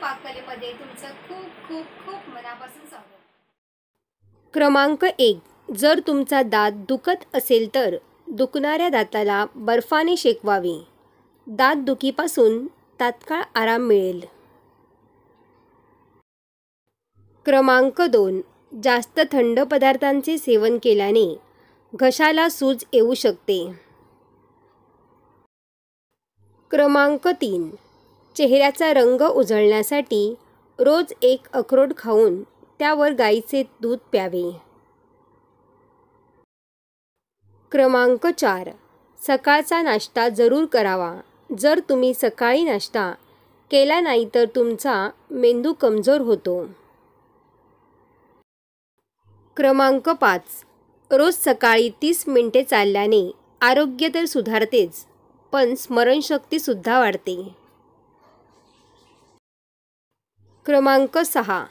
पाककलेमध्ये तुमचं खूप खूप खूप मनापासून स्वागत. क्रमांक 1. जर तुमचा दात दुखत असेल तर दुखणाऱ्या दाताला बर्फाने शेकवावे. दात दुखीपासून तात्काळ आराम मिळेल. क्रमांक 2. जास्त थंड पदार्थांचे सेवन केल्याने घशाला सूज येऊ शकते. क्रमांक 3. चेहऱ्याचा रंग उजळण्यासाठी रोज एक अक्रोड खाऊन त्यावर गाईचे दूध प्यावे. क्रमांक 4. सकाळचा नाश्ता जरूर करावा. जर तुम्ही सकाळी नाश्ता केला नाही तर तुमचा मेंदू कमजोर होतो. क्रमांक 5. रोज सकाळी 30 मिनिटे चालल्याने आरोग्य तर सुधारतेच, पण स्मरणशक्तीसुद्धा वाढते. क्रमांक 6.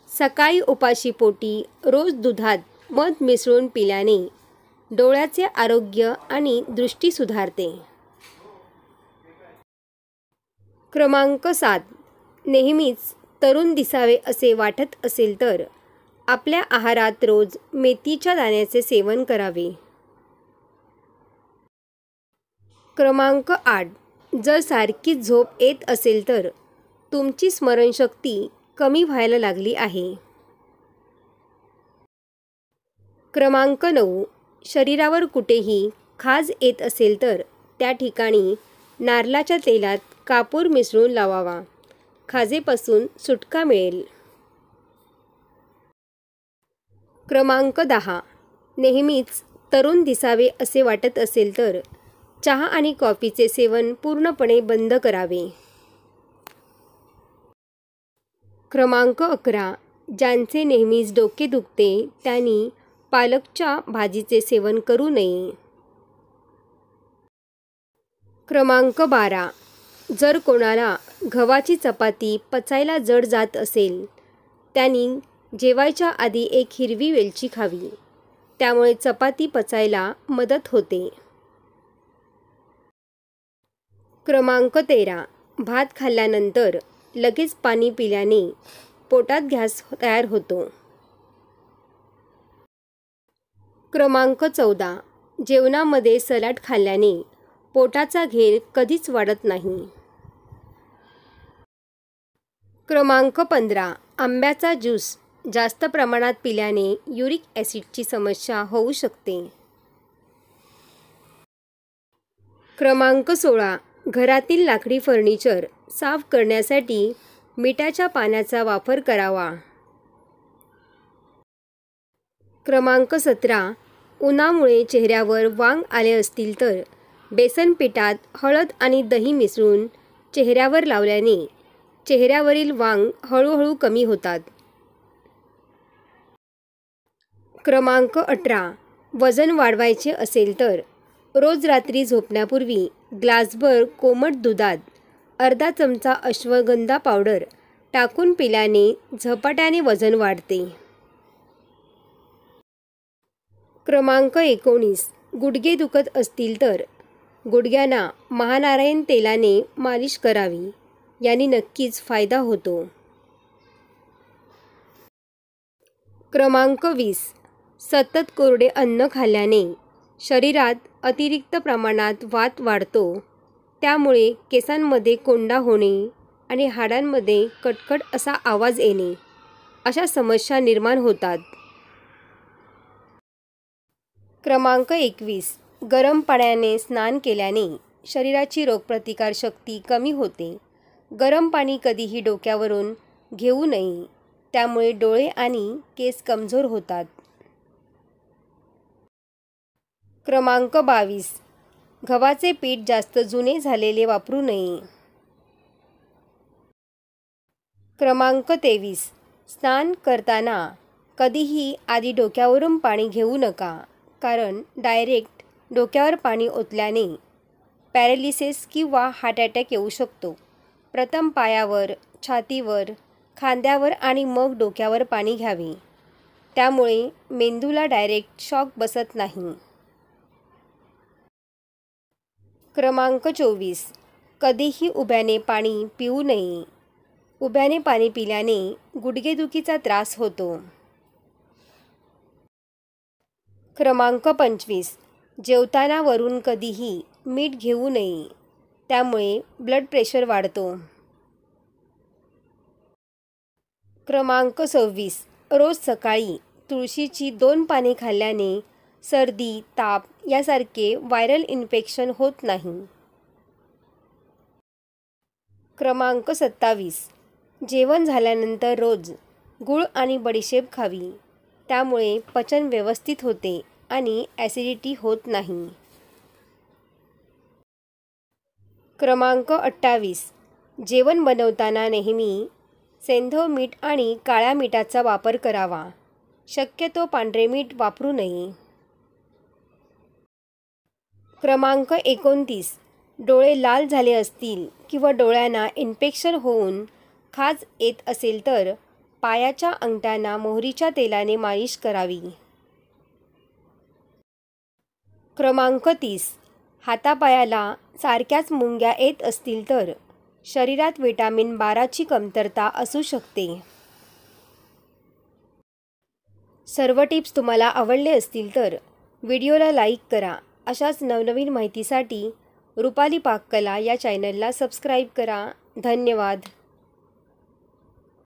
सकाळी उपाशी पोटी रोज दुधात मध मिसळून पिल्याने डोळ्याचे आरोग्य आणि दृष्टी सुधारते. क्रमांक 7. नेहमीच तरुण दिसावे असे वाटत असेल तर आपल्या आहारात रोज मेथीच्या दाण्याचे सेवन करावे. क्रमांक 8. जर सारखी झोप येत असेल तर तुमची स्मरणशक्ती कमी व्हायला लागली आहे. क्रमांक 9. शरीरावर कुठेही खाज येत असेल तर त्या ठिकाणी नारळाच्या तेलात कापूर मिसळून लावावा. खाजेपासून सुटका मिळेल. क्रमांक 10. नेहमीच तरुण दिसावे असे वाटत असेल तर चहा आणि कॉफीचे सेवन पूर्णपणे बंद करावे. क्रमांक 11. ज्यांचे नेहमीच डोके दुखते त्यांनी पालकच्या भाजीचे सेवन करू नये. क्रमांक 12. जर कोणाला गव्हाची चपाती पचायला जड जात असेल त्यांनी जेवायच्या आधी एक हिरवी वेलची खावी. त्यामुळे चपाती पचायला मदत होते. क्रमांक 13. भात खाल्ल्यानंतर लगेच पाणी पिल्याने पोटात गॅस तयार होतो. क्रमांक 14. जेवणामध्ये सलाड खाल्ल्याने पोटाचा घेर कधीच वाढत नाही. क्रमांक 15. आंब्याचा ज्यूस जास्त प्रमाणात पिल्याने युरिक ॲसिडची समस्या होऊ शकते. क्रमांक 16. घरातील लाकडी फर्निचर साफ करण्यासाठी मिठाच्या पाण्याचा वापर करावा. क्रमांक 17. उन्हामुळे चेहऱ्यावर वांग आले असतील तर बेसन पिठात हळद आणि दही मिसळून चेहऱ्यावर लावल्याने चेहऱ्यावरील वांग हळूहळू कमी होतात. क्रमांक 18. वजन वाढवायचे असेल तर रोज रात्री झोपण्यापूर्वी ग्लासभर कोमट दुधात अर्धा चमचा अश्वगंधा पावडर टाकून पिल्याने झपाट्याने वजन वाढते. क्रमांक 19. गुडघे दुखत असतील तर गुडघ्यांना महानारायण तेलाने मालिश करावी. याने नक्कीच फायदा होतो. क्रमांक 20. सतत कोरडे अन्न खाल्ल्याने शरीरात अतिरिक्त प्रमाणात वात वाढतो. त्यामुळे केसांमध्ये कोंडा होणे आणि हाडांमध्ये कटकट असा आवाज येणे अशा समस्या निर्माण होतात. क्रमांक 21. गरम पाण्याने स्नान केल्याने शरीराची रोगप्रतिकार शक्ती कमी होते. गरम पाणी कधीही डोक्यावरून घेऊ नये. त्यामुळे डोळे आणि केस कमजोर होतात. क्रमांक 22. गव्हाचे पीठ जास्त जुने झालेले वापरू नये. क्रमांक 23. स्नान करताना कधीही आधी डोक्यावरून पाणी घेऊ नका, कारण डायरेक्ट डोक्यावर पाणी ओतल्याने पॅरालिसिस किंवा हार्ट अटॅक येऊ शकतो. प्रथम पायावर, छातीवर, खांद्यावर आणि मग डोक्यावर पाणी घ्यावे. त्यामुळे मेंदूला डायरेक्ट शॉक बसत नाही. क्रमांक 24. कधीही उभ्याने पाणी पिऊ नये. उभ्याने पाणी पिल्याने गुडघेदुखीचा त्रास होतो. क्रमांक 25. जेवताना वरून कधीही मीठ घेऊ नये, त्यामुळे ब्लड प्रेशर वाढतो. क्रमांक 26. रोज सकाळी तुळशीची 2 पाने खाल्ल्याने सर्दी, ताप यासारखे व्हायरल इन्फेक्शन होत नाही. क्रमांक 27. जेवण झाल्यानंतर रोज गूळ आणि बडीशेप खावी, त्यामुळे पचन व्यवस्थित होते आणि ॲसिडिटी होत नाही. क्रमांक 28. जेवण बनवताना नेहमी सेंधव मीठ आणि काळ्या मिठाचा वापर करावा, शक्यतो पांढरे मीठ वापरू नये. क्रमांक 29. डोळे लाल झाले असतील किंवा डोळ्यांना इन्फेक्शन होऊन खाज येत असेल तर पायाच्या अंगठ्यांना मोहरीच्या तेलाने मालिश करावी. क्रमांक 30. हातापायाला सारख्याच मुंग्या येत असतील तर शरीरात व्हिटॅमिन 12ची कमतरता असू शकते. सर्व टिप्स तुम्हाला आवडले असतील तर व्हिडिओला लाईक करा. अशाच नवनवीन माहितीसाठी रुपाली पाककला या चॅनलला सबस्क्राईब करा. धन्यवाद.